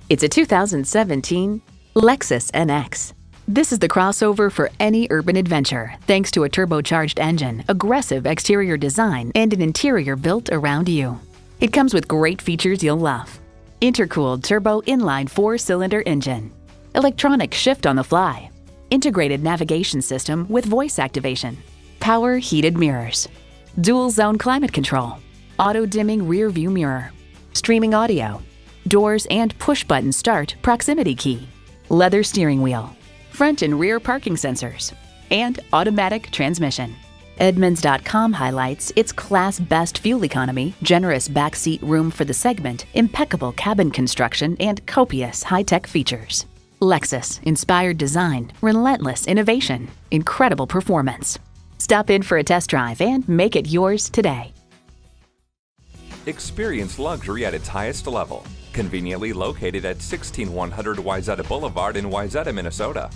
It's a 2017 Lexus NX. This is the crossover for any urban adventure, thanks to a turbocharged engine, aggressive exterior design, and an interior built around you. It comes with great features you'll love. Intercooled turbo inline 4-cylinder engine, electronic shift on the fly, integrated navigation system with voice activation, power heated mirrors, dual zone climate control, auto dimming rear view mirror, streaming audio, doors and push-button start proximity key, leather steering wheel, front and rear parking sensors, and automatic transmission. Edmunds.com highlights its class-best fuel economy, generous backseat room for the segment, impeccable cabin construction, and copious high-tech features. Lexus, inspired design, relentless innovation, incredible performance. Stop in for a test drive and make it yours today. Experience luxury at its highest level. Conveniently located at 16100 Wayzata Boulevard in Wayzata, Minnesota.